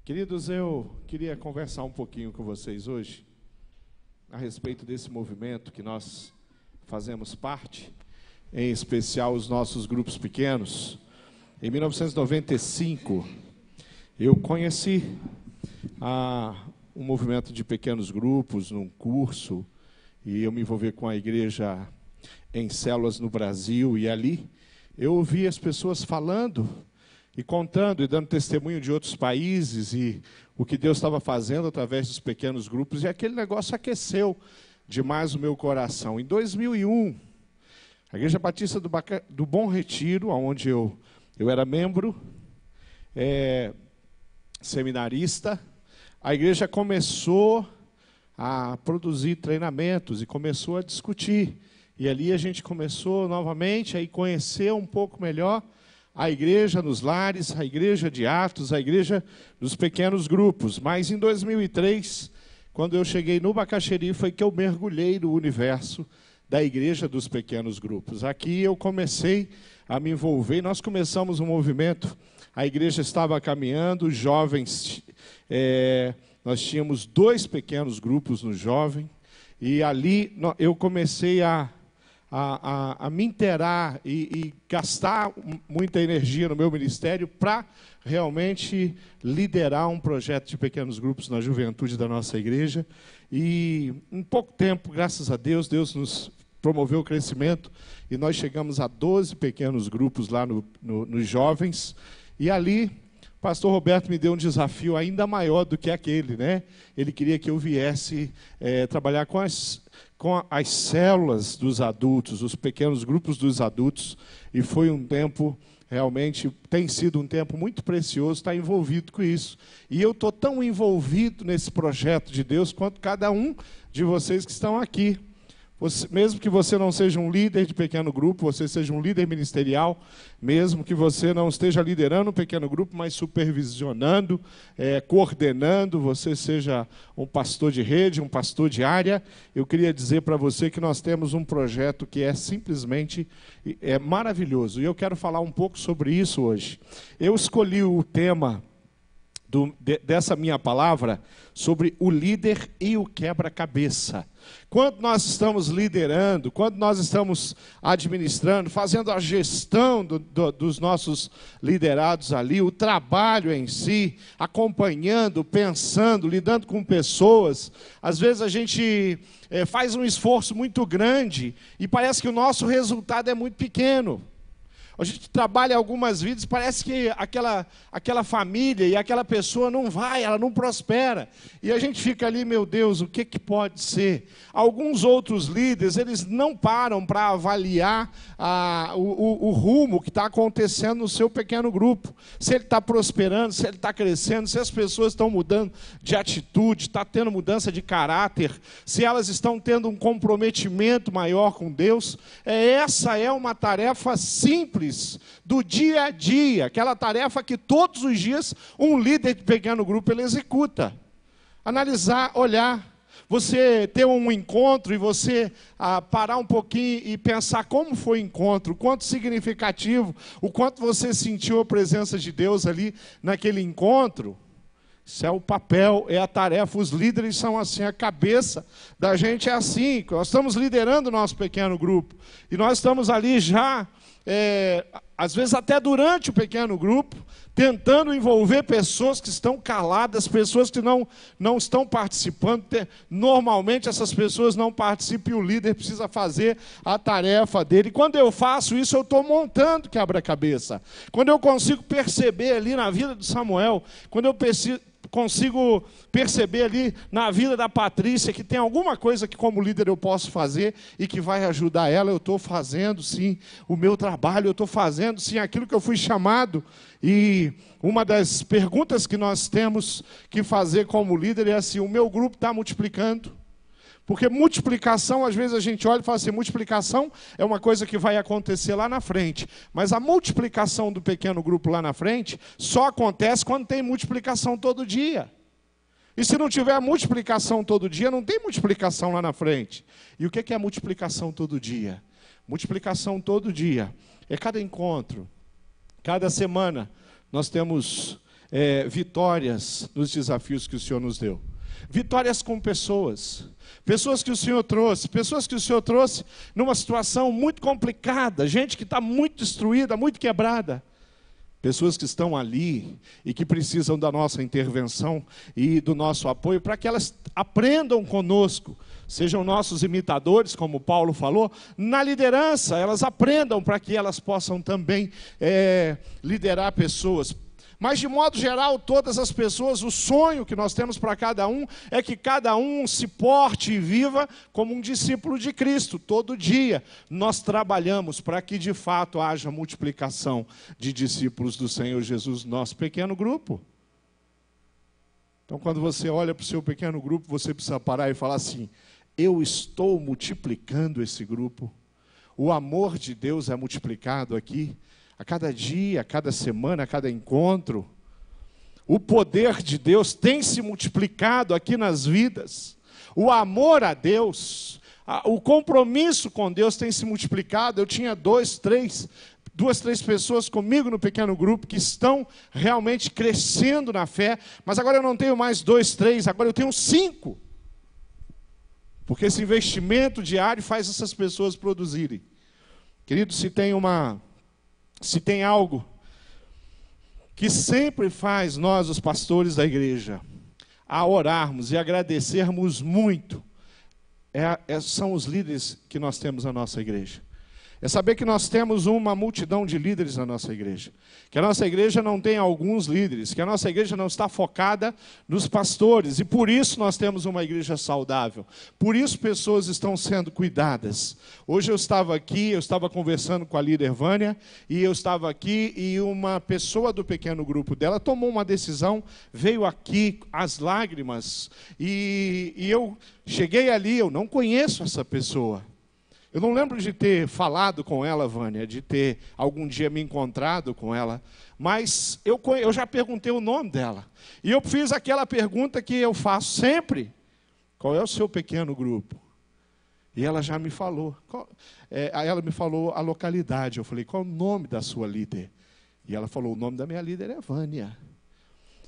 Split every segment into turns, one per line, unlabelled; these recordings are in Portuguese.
Queridos, eu queria conversar um pouquinho com vocês hoje a respeito desse movimento que nós fazemos parte, em especial os nossos grupos pequenos. Em 1995, eu conheci um movimento de pequenos grupos num curso, e eu me envolvi com a igreja em células no Brasil, e ali eu ouvi as pessoas falando e contando e dando testemunho de outros países e o que Deus estava fazendo através dos pequenos grupos, e aquele negócio aqueceu demais o meu coração. Em 2001, a Igreja Batista do Bom Retiro, onde eu era membro, seminarista, a igreja começou a produzir treinamentos e começou a discutir. E ali a gente começou novamente a conhecer um pouco melhor a igreja nos lares, a igreja de Atos, a igreja dos pequenos grupos. Mas em 2003, quando eu cheguei no Bacaxeri, foi que eu mergulhei no universo da igreja dos pequenos grupos. Aqui eu comecei a me envolver, nós começamos um movimento, a igreja estava caminhando, os jovens, nós tínhamos 2 pequenos grupos no jovem, e ali eu comecei a me inteirar e gastar muita energia no meu ministério para realmente liderar um projeto de pequenos grupos na juventude da nossa igreja. E em pouco tempo, graças a Deus, Deus nos promoveu o crescimento e nós chegamos a 12 pequenos grupos lá nos jovens. E ali, o pastor Roberto me deu um desafio ainda maior do que aquele, né? Ele queria que eu viesse trabalhar com as células dos adultos, os pequenos grupos dos adultos, e foi um tempo, realmente, tem sido um tempo muito precioso estar envolvido com isso. E eu estou tão envolvido nesse projeto de Deus quanto cada um de vocês que estão aqui. Mesmo que você não seja um líder de pequeno grupo, você seja um líder ministerial, mesmo que você não esteja liderando um pequeno grupo, mas supervisionando, coordenando, você seja um pastor de rede, um pastor de área, eu queria dizer para você que nós temos um projeto que é simplesmente maravilhoso. E eu quero falar um pouco sobre isso hoje. Eu escolhi o tema dessa minha palavra sobre o líder e o quebra-cabeça. Quando nós estamos liderando, quando nós estamos administrando, fazendo a gestão dos nossos liderados ali, o trabalho em si, acompanhando, pensando, lidando com pessoas, às vezes a gente faz um esforço muito grande e parece que o nosso resultado é muito pequeno. A gente trabalha algumas vidas, parece que aquela família e aquela pessoa não vai, ela não prospera. E a gente fica ali, meu Deus, o que pode ser? Alguns outros líderes, eles não param para avaliar o rumo que está acontecendo no seu pequeno grupo. Se ele está prosperando, se ele está crescendo, se as pessoas estão mudando de atitude, está tendo mudança de caráter, se elas estão tendo um comprometimento maior com Deus. Essa é uma tarefa simples do dia a dia, aquela tarefa que todos os dias um líder de pequeno grupo ele executa. Analisar, olhar, você ter um encontro e você parar um pouquinho e pensar como foi o encontro, o quanto significativo, o quanto você sentiu a presença de Deus ali naquele encontro. Isso é o papel, é a tarefa. Os líderes são assim, a cabeça da gente é assim. Nós estamos liderando o nosso pequeno grupo e nós estamos ali já, às vezes até durante o pequeno grupo, tentando envolver pessoas que estão caladas, pessoas que não estão participando. Normalmente essas pessoas não participam e o líder precisa fazer a tarefa dele. E quando eu faço isso, eu estou montando quebra-cabeça. Quando eu consigo perceber ali na vida do Samuel, quando eu consigo perceber ali na vida da Patrícia que tem alguma coisa que como líder eu posso fazer e que vai ajudar ela, eu estou fazendo sim o meu trabalho, eu estou fazendo sim aquilo que eu fui chamado. E uma das perguntas que nós temos que fazer como líder é assim: o meu grupo está multiplicando? Porque multiplicação, às vezes a gente olha e fala assim, multiplicação é uma coisa que vai acontecer lá na frente. Mas a multiplicação do pequeno grupo lá na frente só acontece quando tem multiplicação todo dia. E se não tiver multiplicação todo dia, não tem multiplicação lá na frente. E o que é multiplicação todo dia? Multiplicação todo dia é cada encontro, cada semana. Nós temos vitórias nos desafios que o Senhor nos deu. Vitórias com pessoas. Pessoas que o Senhor trouxe numa situação muito complicada, gente que está muito destruída, muito quebrada. Pessoas que estão ali e que precisam da nossa intervenção e do nosso apoio para que elas aprendam conosco, sejam nossos imitadores, como Paulo falou, na liderança, elas aprendam para que elas possam também liderar pessoas. Mas, de modo geral, todas as pessoas, o sonho que nós temos para cada um é que cada um se porte e viva como um discípulo de Cristo. Todo dia nós trabalhamos para que, de fato, haja multiplicação de discípulos do Senhor Jesus no nosso pequeno grupo. Então, quando você olha para o seu pequeno grupo, você precisa parar e falar assim: eu estou multiplicando esse grupo. O amor de Deus é multiplicado aqui. A cada dia, a cada semana, a cada encontro, o poder de Deus tem se multiplicado aqui nas vidas. O amor a Deus, o compromisso com Deus tem se multiplicado. Eu tinha duas, três pessoas comigo no pequeno grupo que estão realmente crescendo na fé, mas agora eu não tenho mais 2, 3, agora eu tenho 5. Porque esse investimento diário faz essas pessoas produzirem. Querido, se tem algo que sempre faz nós, os pastores da igreja, a orarmos e agradecermos muito, são os líderes que nós temos na nossa igreja. É saber que nós temos uma multidão de líderes na nossa igreja. Que a nossa igreja não tem alguns líderes, que a nossa igreja não está focada nos pastores. E por isso nós temos uma igreja saudável. Por isso pessoas estão sendo cuidadas. Hoje eu estava conversando com a líder Vânia, e eu estava aqui, e uma pessoa do pequeno grupo dela tomou uma decisão, veio aqui, às lágrimas, e eu cheguei ali, eu não conheço essa pessoa. Eu não lembro de ter falado com ela, Vânia, de ter algum dia me encontrado com ela, mas eu já perguntei o nome dela. E eu fiz aquela pergunta que eu faço sempre: qual é o seu pequeno grupo? E ela já me falou. Aí ela me falou a localidade. Eu falei: qual é o nome da sua líder? E ela falou: o nome da minha líder é Vânia.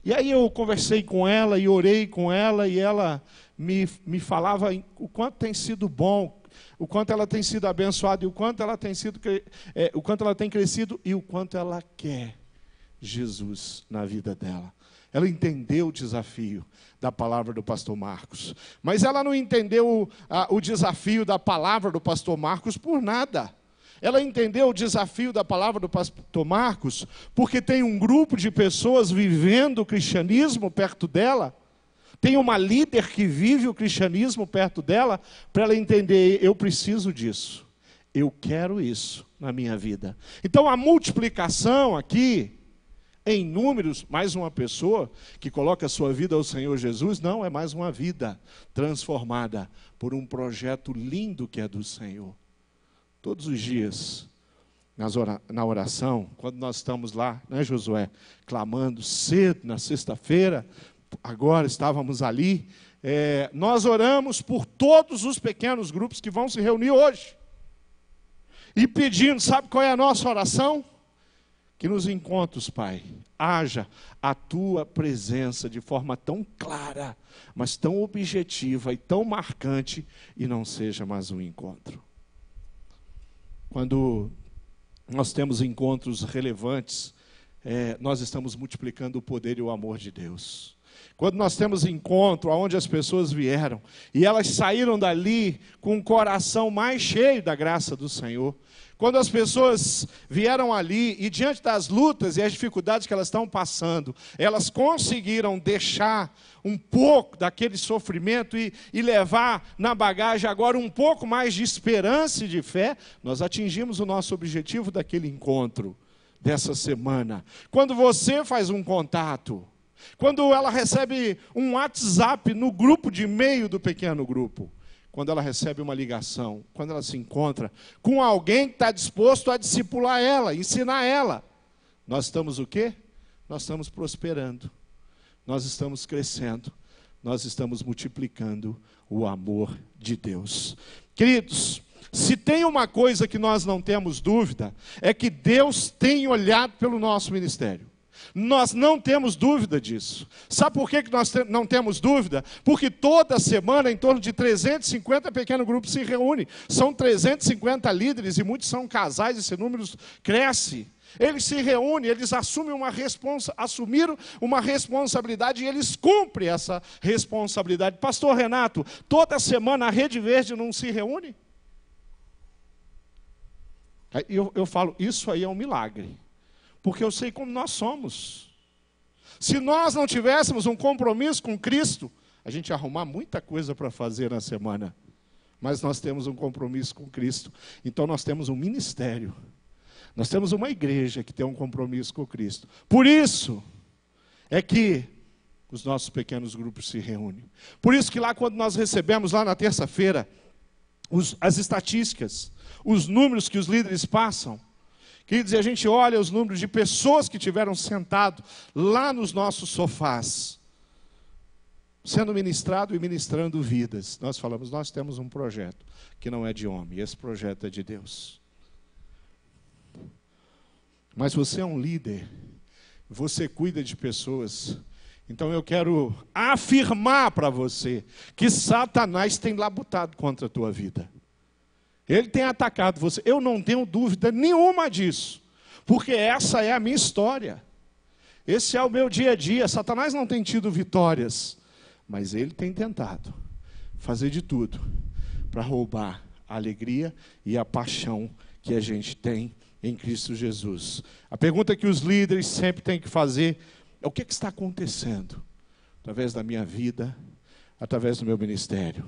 E aí eu conversei com ela e orei com ela, e ela me falava o quanto tem sido bom, o quanto ela tem sido abençoada, e o quanto ela tem crescido, e o quanto ela quer Jesus na vida dela. Ela entendeu o desafio da palavra do pastor Marcos, mas ela não entendeu o desafio da palavra do pastor Marcos por nada. Ela entendeu o desafio da palavra do pastor Marcos porque tem um grupo de pessoas vivendo o cristianismo perto dela. Tem uma líder que vive o cristianismo perto dela, para ela entender: eu preciso disso, eu quero isso na minha vida. Então a multiplicação aqui, em números, mais uma pessoa que coloca a sua vida ao Senhor Jesus, não, é mais uma vida transformada por um projeto lindo que é do Senhor. Todos os dias, na oração, quando nós estamos lá, né, Josué, clamando cedo na sexta-feira, agora estávamos ali, nós oramos por todos os pequenos grupos que vão se reunir hoje. E pedindo, sabe qual é a nossa oração? Que nos encontros, Pai, haja a Tua presença de forma tão clara, mas tão objetiva e tão marcante, e não seja mais um encontro. Quando nós temos encontros relevantes, nós estamos multiplicando o poder e o amor de Deus. Quando nós temos encontro onde as pessoas vieram e elas saíram dali com o coração mais cheio da graça do Senhor. Quando as pessoas vieram ali e diante das lutas e as dificuldades que elas estão passando, elas conseguiram deixar um pouco daquele sofrimento e levar na bagagem agora um pouco mais de esperança e de fé, nós atingimos o nosso objetivo daquele encontro, dessa semana. Quando você faz um contato, quando ela recebe um WhatsApp no grupo de e-mail do pequeno grupo, quando ela recebe uma ligação, quando ela se encontra com alguém que está disposto a discipular ela, ensinar ela, nós estamos o quê? Nós estamos prosperando, nós estamos crescendo, nós estamos multiplicando o amor de Deus. Queridos, se tem uma coisa que nós não temos dúvida, é que Deus tem olhado pelo nosso ministério. Nós não temos dúvida disso. Sabe por que nós não temos dúvida? Porque toda semana, em torno de 350 pequenos grupos se reúnem. São 350 líderes, e muitos são casais, esse número cresce. Eles se reúnem, eles assumiram uma responsabilidade e eles cumprem essa responsabilidade. Pastor Renato, toda semana a Rede Verde não se reúne? Eu falo, isso aí é um milagre. Porque eu sei como nós somos. Se nós não tivéssemos um compromisso com Cristo, a gente ia arrumar muita coisa para fazer na semana. Mas nós temos um compromisso com Cristo. Então nós temos um ministério. Nós temos uma igreja que tem um compromisso com Cristo. Por isso é que os nossos pequenos grupos se reúnem. Por isso que lá quando nós recebemos, lá na terça-feira, as estatísticas, os números que os líderes passam, queridos, a gente olha os números de pessoas que tiveram sentado lá nos nossos sofás, sendo ministrado e ministrando vidas. Nós falamos, nós temos um projeto que não é de homem, esse projeto é de Deus. Mas você é um líder, você cuida de pessoas. Então eu quero afirmar para você que Satanás tem labutado contra a tua vida. Ele tem atacado você. Eu não tenho dúvida nenhuma disso. Porque essa é a minha história. Esse é o meu dia a dia. Satanás não tem tido vitórias. Mas ele tem tentado fazer de tudo para roubar a alegria e a paixão que a gente tem em Cristo Jesus. A pergunta que os líderes sempre têm que fazer é: o que está acontecendo? Através da minha vida, através do meu ministério.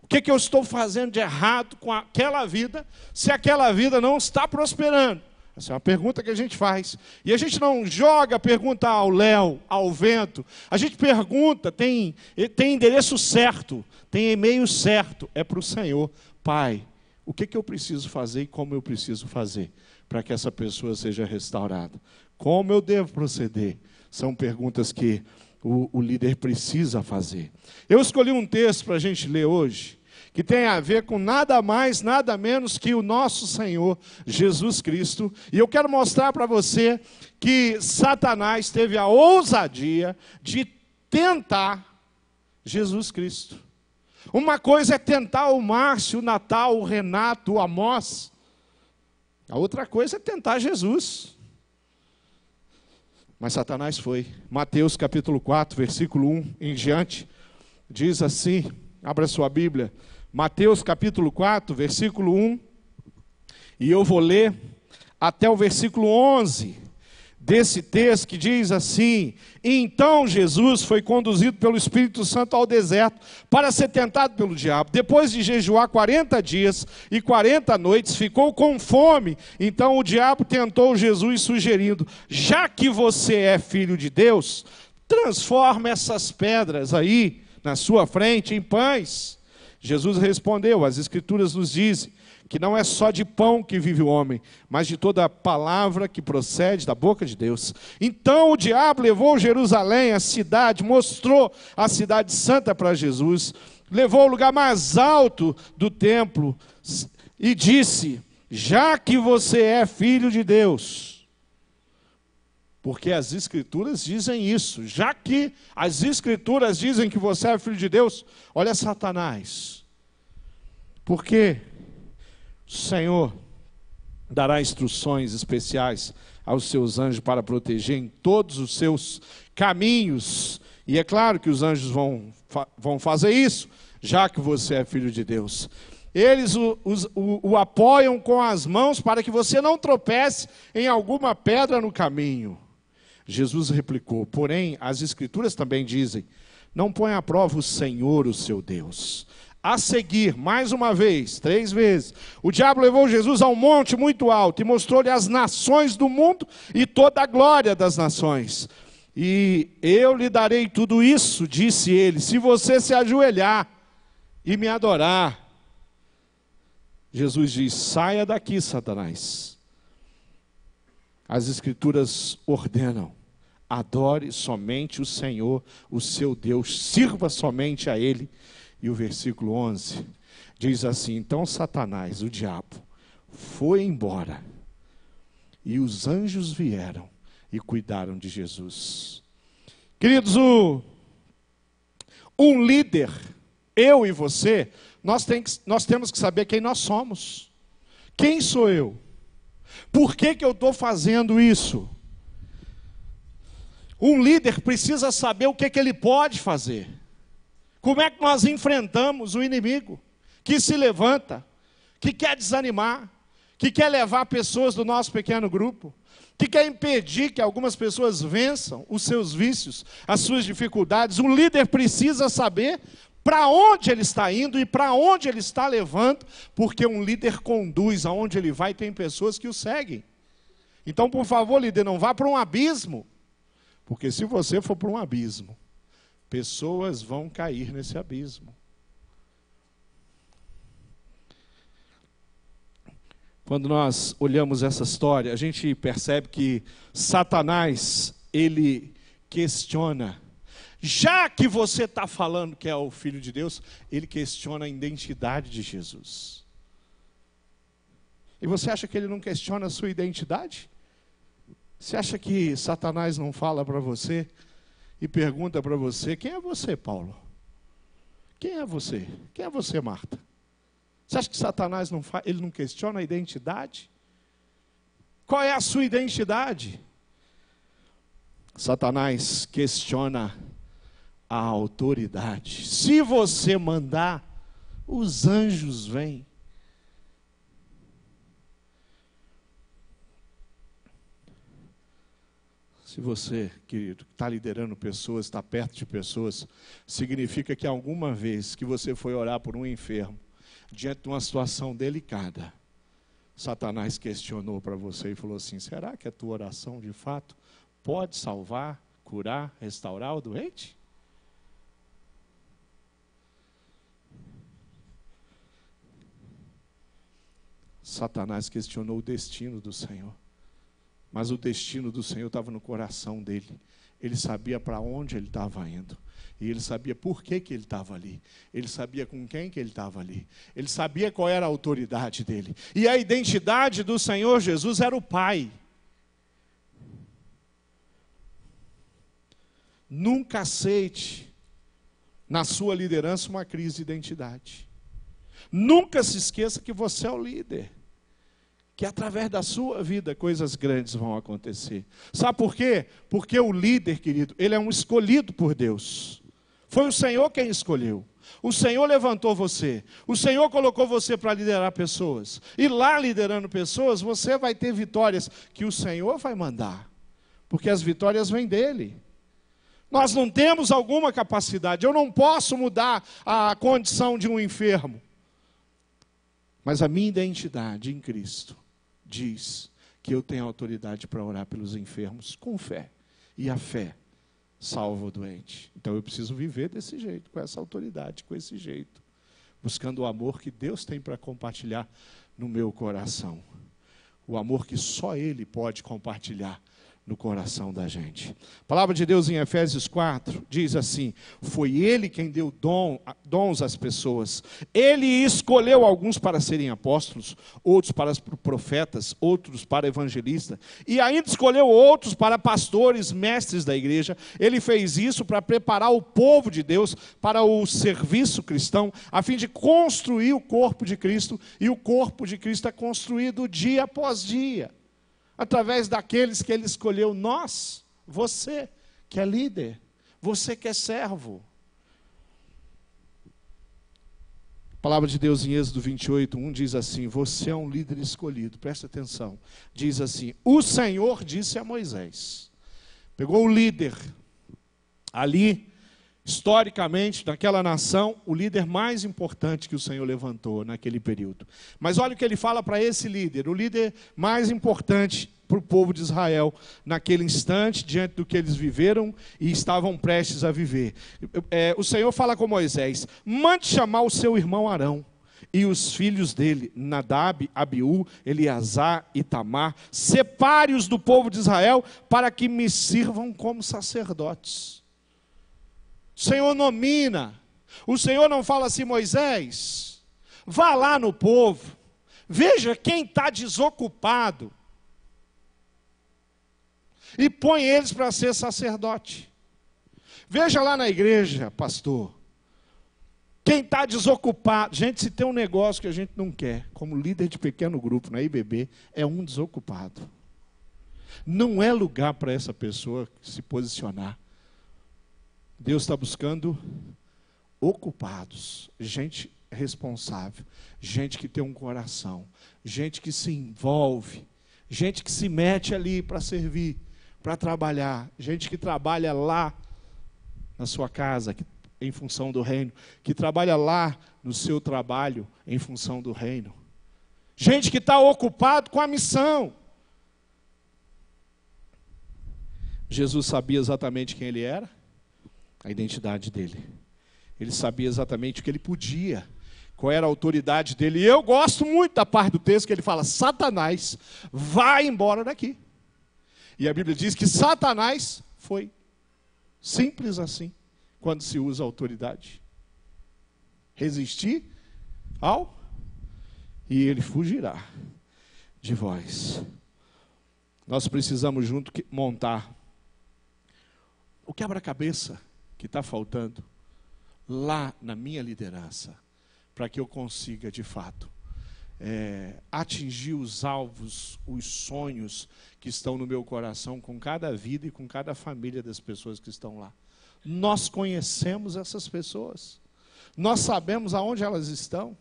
O que eu estou fazendo de errado com aquela vida, se aquela vida não está prosperando? Essa é uma pergunta que a gente faz. E a gente não joga a pergunta ao léu, ao vento. A gente pergunta, tem endereço certo, tem e-mail certo. É para o Senhor. Pai, o que eu preciso fazer e como eu preciso fazer para que essa pessoa seja restaurada? Como eu devo proceder? São perguntas que o líder precisa fazer. Eu escolhi um texto para a gente ler hoje, que tem a ver com nada mais, nada menos que o nosso Senhor Jesus Cristo. E eu quero mostrar para você que Satanás teve a ousadia de tentar Jesus Cristo. Uma coisa é tentar o Márcio, o Natal, o Renato, o Amós. A outra coisa é tentar Jesus. Mas Satanás foi. Mateus capítulo 4, versículo 1 em diante, diz assim, abra sua Bíblia, Mateus capítulo 4, versículo 1, e eu vou ler até o versículo 11 desse texto, que diz assim: então Jesus foi conduzido pelo Espírito Santo ao deserto para ser tentado pelo diabo. Depois de jejuar 40 dias e 40 noites, ficou com fome. Então o diabo tentou Jesus sugerindo: já que você é filho de Deus, transforma essas pedras aí na sua frente em pães. Jesus respondeu: as Escrituras nos dizem que não é só de pão que vive o homem, mas de toda a palavra que procede da boca de Deus. Então o diabo levou Jerusalém, a cidade, mostrou a cidade santa para Jesus, levou ao lugar mais alto do templo e disse: já que você é filho de Deus, porque as Escrituras dizem isso, já que as Escrituras dizem que você é filho de Deus, olha Satanás, porque o Senhor dará instruções especiais aos seus anjos para proteger em todos os seus caminhos. E é claro que os anjos vão fazer isso, já que você é filho de Deus. Eles o apoiam com as mãos para que você não tropece em alguma pedra no caminho. Jesus replicou: porém, as Escrituras também dizem: não põe à prova o Senhor, o seu Deus. A seguir, mais uma vez, 3 vezes, o diabo levou Jesus a um monte muito alto e mostrou-lhe as nações do mundo e toda a glória das nações. E eu lhe darei tudo isso, disse ele, se você se ajoelhar e me adorar. Jesus diz: saia daqui, Satanás. As Escrituras ordenam: adore somente o Senhor, o seu Deus, sirva somente a Ele. E o versículo 11 diz assim: então Satanás, o diabo, foi embora, e os anjos vieram e cuidaram de Jesus. Queridos, um líder, eu e você, nós temos que saber quem nós somos. Quem sou eu? Por que eu estou fazendo isso? Um líder precisa saber o que ele pode fazer. Como é que nós enfrentamos o inimigo que se levanta, que quer desanimar, que quer levar pessoas do nosso pequeno grupo, que quer impedir que algumas pessoas vençam os seus vícios, as suas dificuldades. Um líder precisa saber para onde ele está indo e para onde ele está levando, porque um líder conduz aonde ele vai, tem pessoas que o seguem. Então, por favor, líder, não vá para um abismo, porque se você for para um abismo, pessoas vão cair nesse abismo. Quando nós olhamos essa história, a gente percebe que Satanás, ele questiona. Já que você está falando que é o Filho de Deus, ele questiona a identidade de Jesus. E você acha que ele não questiona a sua identidade? Você acha que Satanás não fala para você e pergunta para você: quem é você, Paulo? Quem é você? Quem é você, Marta? Você acha que Satanás ele não questiona a identidade? Qual é a sua identidade? Satanás questiona a autoridade. Se você mandar, os anjos vêm. Se você, querido, está liderando pessoas, está perto de pessoas, significa que alguma vez que você foi orar por um enfermo, diante de uma situação delicada, Satanás questionou para você e falou assim: será que a tua oração de fato pode salvar, curar, restaurar o doente? Satanás questionou o destino do Senhor, mas o destino do Senhor estava no coração dele. Ele sabia para onde ele estava indo. E ele sabia por que ele estava ali. Ele sabia com quem que ele estava ali. Ele sabia qual era a autoridade dele. E a identidade do Senhor Jesus era o Pai. Nunca aceite na sua liderança uma crise de identidade. Nunca se esqueça que você é o líder. Que através da sua vida coisas grandes vão acontecer. Sabe por quê? Porque o líder, querido, ele é um escolhido por Deus. Foi o Senhor quem escolheu. O Senhor levantou você. O Senhor colocou você para liderar pessoas. E lá liderando pessoas, você vai ter vitórias que o Senhor vai mandar. Porque as vitórias vêm dele. Nós não temos alguma capacidade. Eu não posso mudar a condição de um enfermo. Mas a minha identidade em Cristo diz que eu tenho autoridade para orar pelos enfermos com fé. E a fé salva o doente. Então eu preciso viver desse jeito, com essa autoridade, com esse jeito. Buscando o amor que Deus tem para compartilhar no meu coração. O amor que só Ele pode compartilhar no coração da gente. A palavra de Deus em Efésios 4 diz assim: foi Ele quem deu dons às pessoas. Ele escolheu alguns para serem apóstolos, outros para profetas, outros para evangelistas, e ainda escolheu outros para pastores, mestres da igreja. Ele fez isso para preparar o povo de Deus para o serviço cristão, a fim de construir o corpo de Cristo, e o corpo de Cristo é construído dia após dia. Através daqueles que Ele escolheu, nós, você que é líder, você que é servo. A palavra de Deus em Êxodo 28:1 diz assim: você é um líder escolhido, presta atenção. Diz assim: o Senhor disse a Moisés. Pegou o líder, ali, historicamente, naquela nação, o líder mais importante que o Senhor levantou naquele período. Mas olha o que ele fala para esse líder, o líder mais importante para o povo de Israel, naquele instante, diante do que eles viveram e estavam prestes a viver. O Senhor fala com Moisés: mande chamar o seu irmão Arão e os filhos dele, Nadab, Abiú, Eleazar e Itamar, separe-os do povo de Israel para que me sirvam como sacerdotes. O Senhor nomina. O Senhor não fala assim: Moisés, vá lá no povo, veja quem está desocupado. e põe eles para ser sacerdote. Veja lá na igreja, pastor, quem está desocupado. Gente, se tem um negócio que a gente não quer, como líder de pequeno grupo na IBB, é um desocupado. Não é lugar para essa pessoa se posicionar. Deus está buscando ocupados, gente responsável, gente que tem um coração, gente que se envolve, gente que se mete ali para servir, para trabalhar, gente que trabalha lá na sua casa, em função do reino, que trabalha lá no seu trabalho, em função do reino. Gente que está ocupado com a missão. Jesus sabia exatamente quem ele era, a identidade dele. Ele sabia exatamente o que ele podia, qual era a autoridade dele. E eu gosto muito da parte do texto que ele fala: Satanás, vai embora daqui. E a Bíblia diz que Satanás foi. Simples assim, quando se usa a autoridade. Resistir ao, e ele fugirá de vós. Nós precisamos junto montar o quebra-cabeça que está faltando lá na minha liderança, para que eu consiga, de fato, atingir os alvos, os sonhos que estão no meu coração com cada vida e com cada família das pessoas que estão lá. Nós conhecemos essas pessoas, nós sabemos aonde elas estão,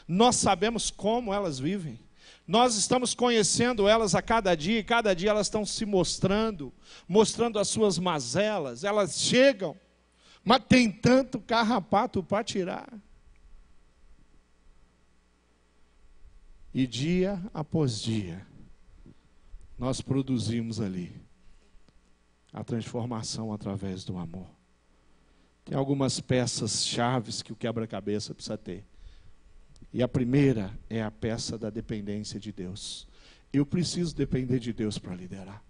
nós sabemos como elas vivem, nós estamos conhecendo elas a cada dia, e cada dia elas estão se mostrando as suas mazelas. Elas chegam, mas tem tanto carrapato para tirar. E dia após dia, nós produzimos ali a transformação através do amor. Tem algumas peças chaves que o quebra-cabeça precisa ter. E a primeira é a peça da dependência de Deus. Eu preciso depender de Deus para liderar.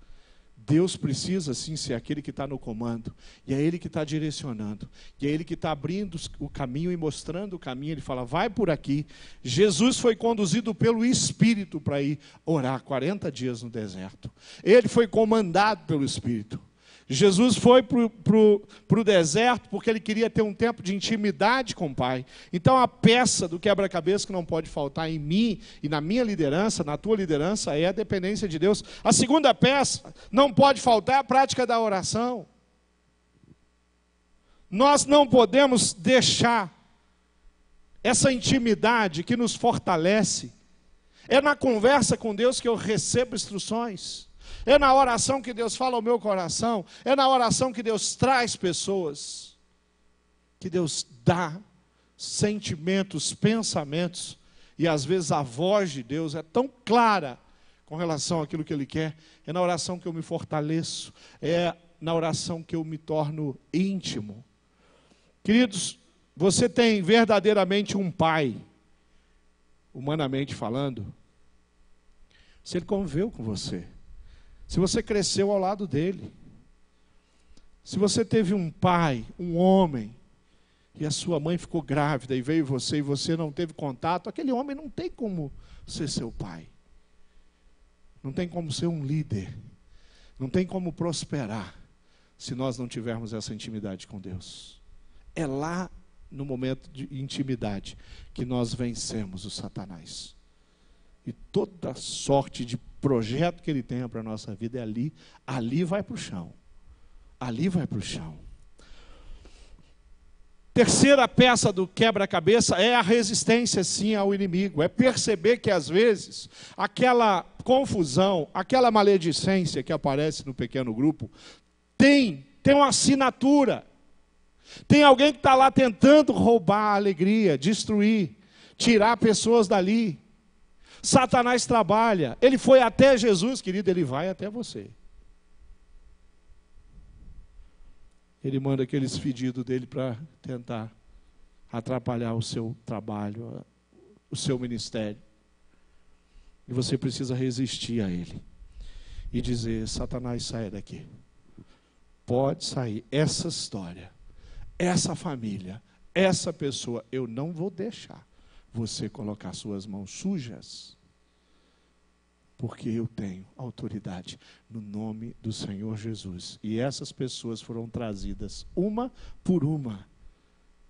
Deus precisa sim ser aquele que está no comando, e é Ele que está direcionando, e é Ele que está abrindo o caminho e mostrando o caminho. Ele fala: vai por aqui. Jesus foi conduzido pelo Espírito para ir orar 40 dias no deserto. Ele foi comandado pelo Espírito. Jesus foi para o deserto porque ele queria ter um tempo de intimidade com o Pai. Então a peça do quebra-cabeça que não pode faltar em mim e na minha liderança, na tua liderança, é a dependência de Deus. A segunda peça não pode faltar é a prática da oração. Nós não podemos deixar essa intimidade que nos fortalece. É na conversa com Deus que eu recebo instruções. É na oração que Deus fala ao meu coração. É na oração que Deus traz pessoas. Que Deus dá sentimentos, pensamentos. E às vezes a voz de Deus é tão clara com relação àquilo que Ele quer. É na oração que eu me fortaleço. É na oração que eu me torno íntimo. Queridos, você tem verdadeiramente um pai, humanamente falando, se ele conviveu com você. Se você cresceu ao lado dele, se você teve um pai, um homem, e a sua mãe ficou grávida e veio você e você não teve contato, aquele homem não tem como ser seu pai. Não tem como ser um líder. Não tem como prosperar se nós não tivermos essa intimidade com Deus. É lá no momento de intimidade que nós vencemos o Satanás. E toda sorte de projeto que ele tenha para a nossa vida é ali. Ali vai para o chão. Ali vai para o chão. Terceira peça do quebra-cabeça é a resistência, sim, ao inimigo. É perceber que, às vezes, aquela confusão, aquela maledicência que aparece no pequeno grupo, tem uma assinatura. Tem alguém que está lá tentando roubar a alegria, destruir, tirar pessoas dali. Satanás trabalha. Ele foi até Jesus, querido, ele vai até você. Ele manda aqueles pedidos dele para tentar atrapalhar o seu trabalho, o seu ministério. E você precisa resistir a ele. E dizer: Satanás, saia daqui. Pode sair. Essa história, essa família, essa pessoa, eu não vou deixar você colocar suas mãos sujas. porque eu tenho autoridade no nome do Senhor Jesus. E essas pessoas foram trazidas uma por uma,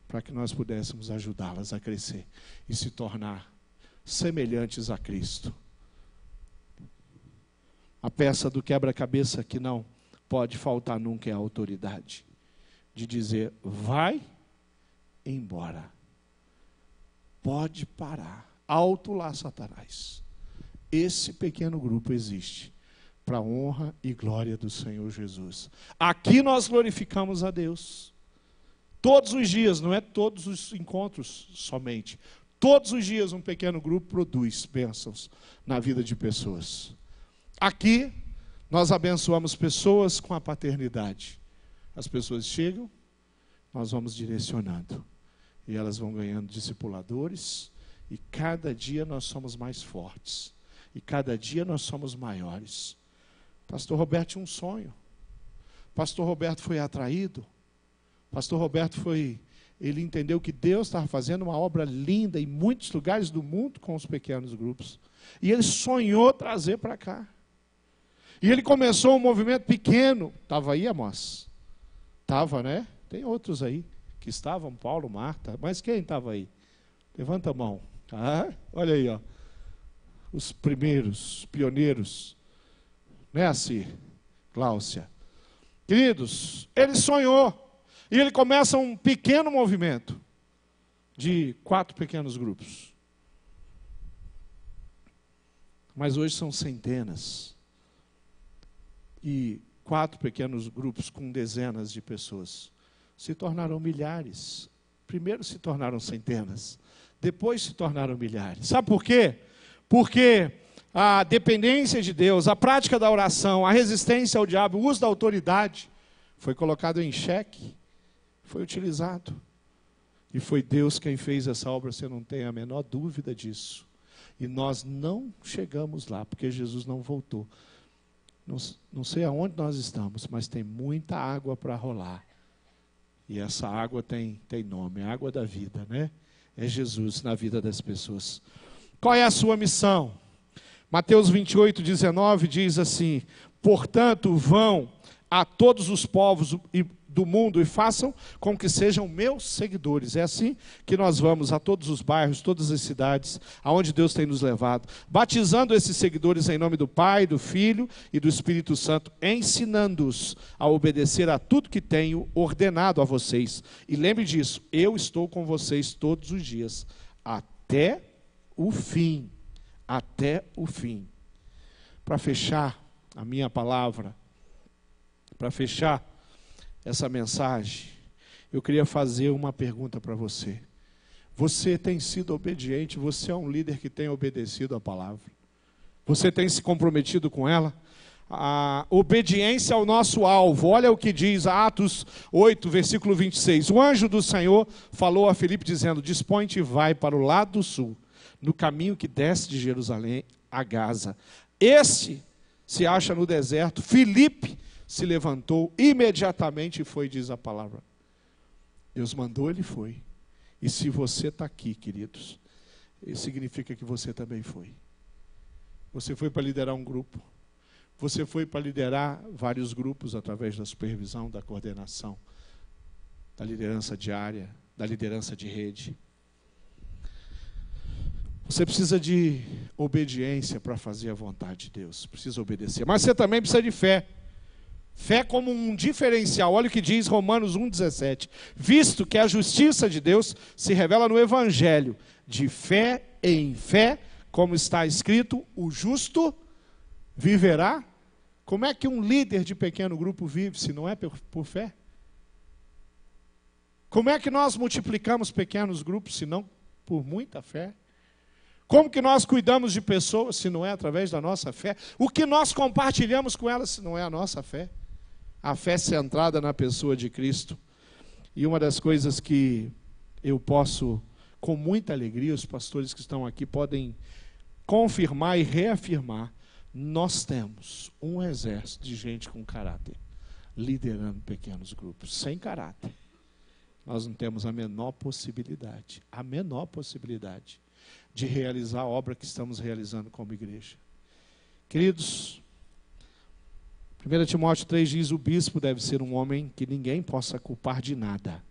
para que nós pudéssemos ajudá-las a crescer e se tornar semelhantes a Cristo. A peça do quebra-cabeça que não pode faltar nunca é a autoridade de dizer: vai embora, pode parar, alto lá, Satanás. Esse pequeno grupo existe para a honra e glória do Senhor Jesus. Aqui nós glorificamos a Deus todos os dias, não é todos os encontros somente. Todos os dias um pequeno grupo produz bênçãos na vida de pessoas. Aqui nós abençoamos pessoas com a paternidade. As pessoas chegam, nós vamos direcionando. E elas vão ganhando discipuladores. E cada dia nós somos mais fortes. E cada dia nós somos maiores. Pastor Roberto tinha um sonho. Pastor Roberto foi atraído. Pastor Roberto ele entendeu que Deus estava fazendo uma obra linda em muitos lugares do mundo com os pequenos grupos. E ele sonhou trazer para cá. E ele começou um movimento pequeno. Estava aí, Amós? Estava, né? Tem outros aí que estavam, Paulo, Marta. Mas quem estava aí? Levanta a mão. Ah, olha aí, ó. Os primeiros, pioneiros. Não é assim, Gláucia? Queridos, ele sonhou. E ele começa um pequeno movimento de 4 pequenos grupos. Mas hoje são centenas. E 4 pequenos grupos com dezenas de pessoas se tornaram milhares. Primeiro se tornaram centenas, depois se tornaram milhares. Sabe por quê? Porque a dependência de Deus, a prática da oração, a resistência ao diabo, o uso da autoridade foi colocado em xeque, foi utilizado. E foi Deus quem fez essa obra, você não tem a menor dúvida disso. E nós não chegamos lá, porque Jesus não voltou. Não sei aonde nós estamos, mas tem muita água para rolar. E essa água tem nome, a água da vida, né? É Jesus na vida das pessoas. Qual é a sua missão? Mateus 28, 19 diz assim: portanto, vão a todos os povos do mundo e façam com que sejam meus seguidores. É assim que nós vamos a todos os bairros, todas as cidades, aonde Deus tem nos levado, batizando esses seguidores em nome do Pai, do Filho e do Espírito Santo, ensinando-os a obedecer a tudo que tenho ordenado a vocês. E lembre disso, eu estou com vocês todos os dias, até o fim. Até o fim. Para fechar a minha palavra, para fechar essa mensagem, eu queria fazer uma pergunta para você. Você tem sido obediente? Você é um líder que tem obedecido a palavra? Você tem se comprometido com ela? A obediência ao nosso alvo. Olha o que diz Atos 8, versículo 26. O anjo do Senhor falou a Filipe dizendo: dispõe-te e vai para o lado do sul, no caminho que desce de Jerusalém a Gaza. Este se acha no deserto. Filipe se levantou imediatamente e foi, diz a palavra. Deus mandou, ele foi. E se você está aqui, queridos, isso significa que você também foi. Você foi para liderar um grupo. Você foi para liderar vários grupos através da supervisão, da coordenação, da liderança diária, da liderança de rede. Você precisa de obediência para fazer a vontade de Deus. Precisa obedecer. Mas você também precisa de fé. Fé como um diferencial. Olha o que diz Romanos 1,17. Visto que a justiça de Deus se revela no Evangelho, de fé em fé, como está escrito, o justo viverá. Como é que um líder de pequeno grupo vive, se não é por fé? Como é que nós multiplicamos pequenos grupos, se não por muita fé? Como que nós cuidamos de pessoas, se não é através da nossa fé? O que nós compartilhamos com elas, se não é a nossa fé? A fé centrada na pessoa de Cristo. E uma das coisas que eu posso, com muita alegria, os pastores que estão aqui podem confirmar e reafirmar: nós temos um exército de gente com caráter, liderando pequenos grupos. Sem caráter, nós não temos a menor possibilidade de realizar a obra que estamos realizando como igreja. Queridos, 1 Timóteo 3 diz: o bispo deve ser um homem que ninguém possa culpar de nada.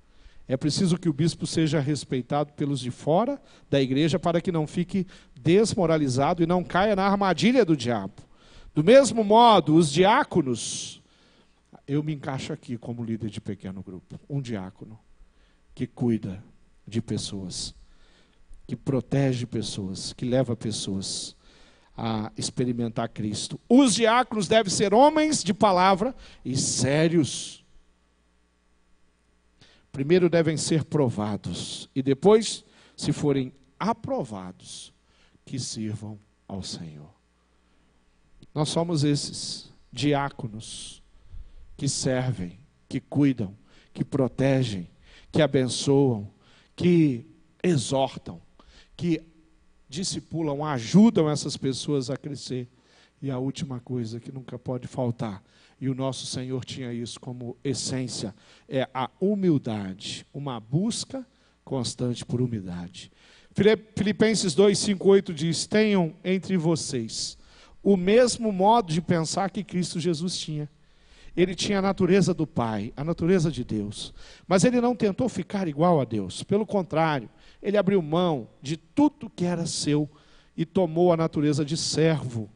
É preciso que o bispo seja respeitado pelos de fora da igreja para que não fique desmoralizado e não caia na armadilha do diabo. Do mesmo modo, os diáconos, eu me encaixo aqui como líder de pequeno grupo, um diácono que cuida de pessoas, que protege pessoas, que leva pessoas a experimentar Cristo. Os diáconos devem ser homens de palavra e sérios. Primeiro devem ser provados e depois, se forem aprovados, que sirvam ao Senhor. Nós somos esses diáconos que servem, que cuidam, que protegem, que abençoam, que exortam, que discipulam, ajudam essas pessoas a crescer. E a última coisa que nunca pode faltar, e o nosso Senhor tinha isso como essência, é a humildade, uma busca constante por humildade. Filipenses 2, 5, 8 diz: tenham entre vocês o mesmo modo de pensar que Cristo Jesus tinha. Ele tinha a natureza do Pai, a natureza de Deus, mas ele não tentou ficar igual a Deus. Pelo contrário, ele abriu mão de tudo que era seu e tomou a natureza de servo,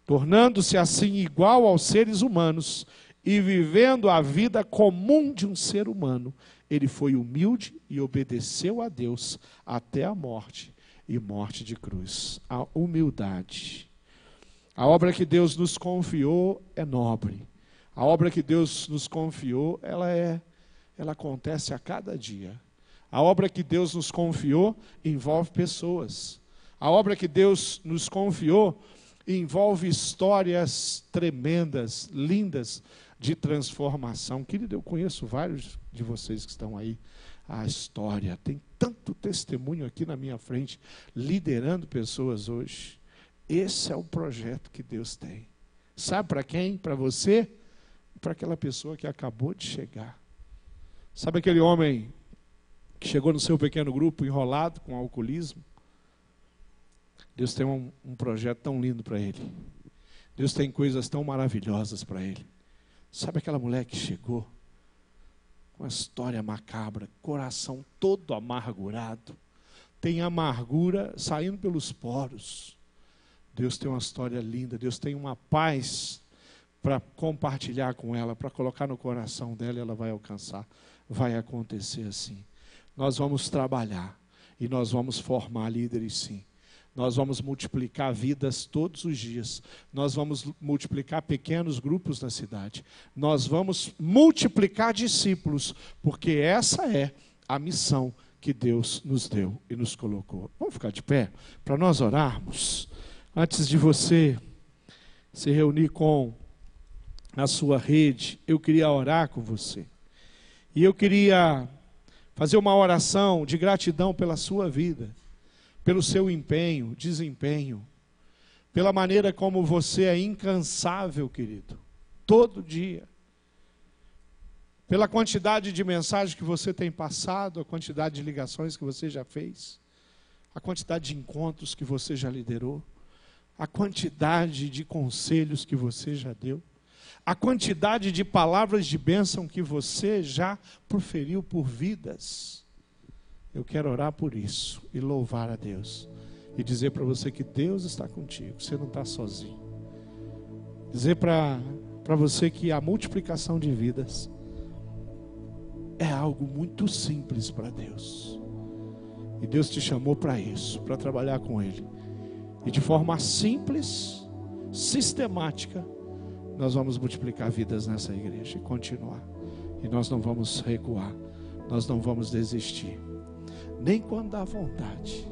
tornando-se assim igual aos seres humanos e vivendo a vida comum de um ser humano. Ele foi humilde e obedeceu a Deus até a morte, e morte de cruz. A humildade. A obra que Deus nos confiou é nobre. A obra que Deus nos confiou, ela acontece a cada dia. A obra que Deus nos confiou envolve pessoas. A obra que Deus nos confiou envolve histórias tremendas, lindas, de transformação. Querido, eu conheço vários de vocês que estão aí. A história, tem tanto testemunho aqui na minha frente, liderando pessoas hoje. Esse é o projeto que Deus tem. Sabe para quem? Para você e para aquela pessoa que acabou de chegar. Sabe aquele homem que chegou no seu pequeno grupo enrolado com alcoolismo? Deus tem um projeto tão lindo para ele. Deus tem coisas tão maravilhosas para ele. Sabe aquela mulher que chegou com uma história macabra, coração todo amargurado, tem amargura saindo pelos poros. Deus tem uma história linda, Deus tem uma paz para compartilhar com ela, para colocar no coração dela, e ela vai alcançar. Vai acontecer assim. Nós vamos trabalhar e nós vamos formar líderes, sim. Nós vamos multiplicar vidas todos os dias. Nós vamos multiplicar pequenos grupos na cidade. Nós vamos multiplicar discípulos, porque essa é a missão que Deus nos deu e nos colocou. Vamos ficar de pé para nós orarmos. Antes de você se reunir com a sua rede, eu queria orar com você. E eu queria fazer uma oração de gratidão pela sua vida, pelo seu empenho, desempenho, pela maneira como você é incansável, querido, todo dia. Pela quantidade de mensagens que você tem passado, a quantidade de ligações que você já fez, a quantidade de encontros que você já liderou, a quantidade de conselhos que você já deu, a quantidade de palavras de bênção que você já proferiu por vidas. Eu quero orar por isso e louvar a Deus e dizer para você que Deus está contigo, você não está sozinho. Dizer para você que a multiplicação de vidas é algo muito simples para Deus. E Deus te chamou para isso, para trabalhar com Ele. E de forma simples, sistemática, nós vamos multiplicar vidas nessa igreja e continuar. E nós não vamos recuar, nós não vamos desistir. Nem quando dá vontade.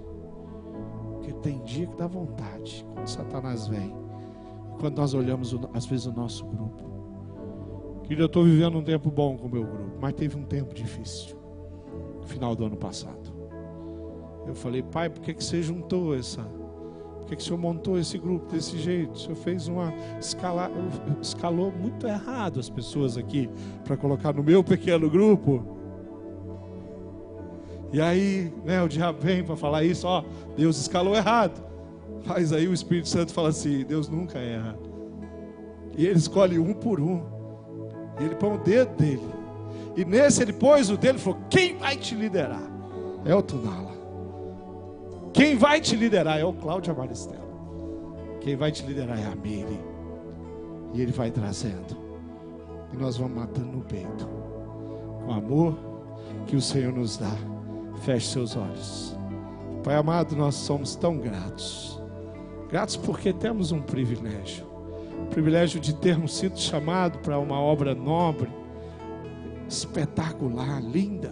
Porque tem dia que dá vontade, quando Satanás vem. Quando nós olhamos, às vezes, o nosso grupo. Querido, eu estou vivendo um tempo bom com o meu grupo, mas teve um tempo difícil, no final do ano passado. Eu falei: Pai, por que você juntou por que o Senhor montou esse grupo desse jeito? O Senhor fez escalou muito errado as pessoas aqui, para colocar no meu pequeno grupo. E aí, o diabo vem para falar isso, Deus escalou errado. Mas aí o Espírito Santo fala assim: Deus nunca erra. E ele escolhe um por um. E ele põe o dedo dele. E nesse ele pôs o dedo e falou: quem vai te liderar? É o Tunala. Quem vai te liderar é o Cláudio Amaristela. Quem vai te liderar é a Miri. E ele vai trazendo. E nós vamos matando no peito. Com o amor que o Senhor nos dá. Feche seus olhos. Pai amado, nós somos tão gratos. Gratos porque temos um privilégio. O privilégio de termos sido chamados para uma obra nobre, espetacular, linda,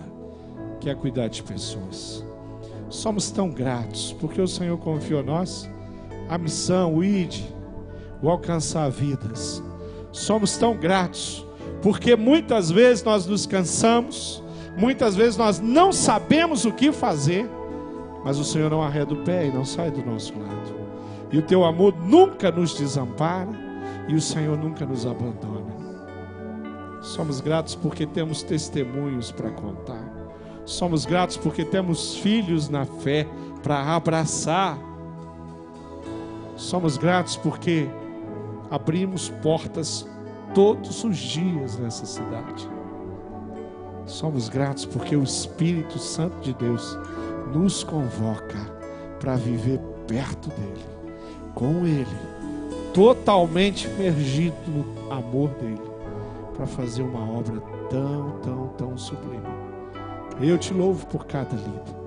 que é cuidar de pessoas. Somos tão gratos porque o Senhor confiou a nós a missão, o ID, o alcançar vidas. Somos tão gratos porque muitas vezes nós nos cansamos, muitas vezes nós não sabemos o que fazer, mas o Senhor não arreda o pé e não sai do nosso lado. E o teu amor nunca nos desampara e o Senhor nunca nos abandona. Somos gratos porque temos testemunhos para contar. Somos gratos porque temos filhos na fé para abraçar. Somos gratos porque abrimos portas todos os dias nessa cidade. Somos gratos porque o Espírito Santo de Deus nos convoca para viver perto dele, com ele, totalmente imergido no amor dele, para fazer uma obra tão sublime. Eu te louvo por cada líder.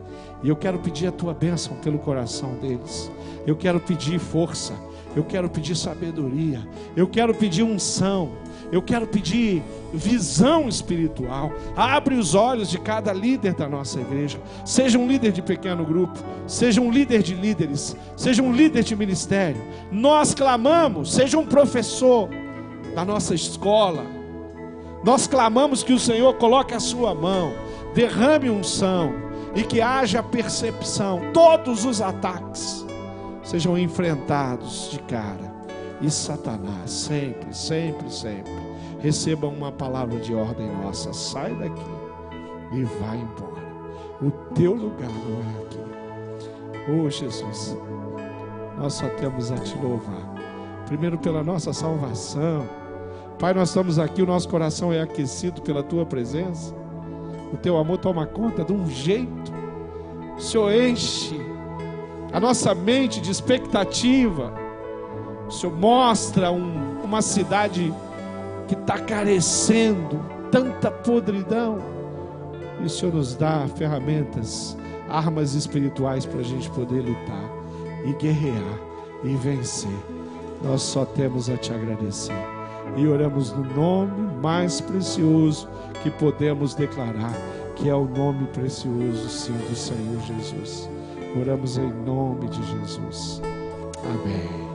E eu quero pedir a tua bênção pelo coração deles. Eu quero pedir força. Eu quero pedir sabedoria. Eu quero pedir unção. Eu quero pedir visão espiritual. Abre os olhos de cada líder da nossa igreja. Seja um líder de pequeno grupo, seja um líder de líderes, seja um líder de ministério. Nós clamamos, seja um professor da nossa escola. Nós clamamos que o Senhor coloque a sua mão, derrame unção e que haja percepção. Todos os ataques sejam enfrentados de cara. E Satanás sempre receba uma palavra de ordem nossa: sai daqui e vai embora. O teu lugar não é aqui. Oh Jesus, nós só temos a te louvar. Primeiro pela nossa salvação. Pai, nós estamos aqui, o nosso coração é aquecido pela tua presença. O teu amor toma conta de um jeito. O Senhor enche a nossa mente de expectativa. O Senhor mostra uma cidade que está carecendo, tanta podridão. E o Senhor nos dá ferramentas, armas espirituais para a gente poder lutar e guerrear e vencer. Nós só temos a te agradecer. E oramos no nome mais precioso que podemos declarar, que é o nome precioso, sim, do Senhor Jesus. Oramos em nome de Jesus. Amém.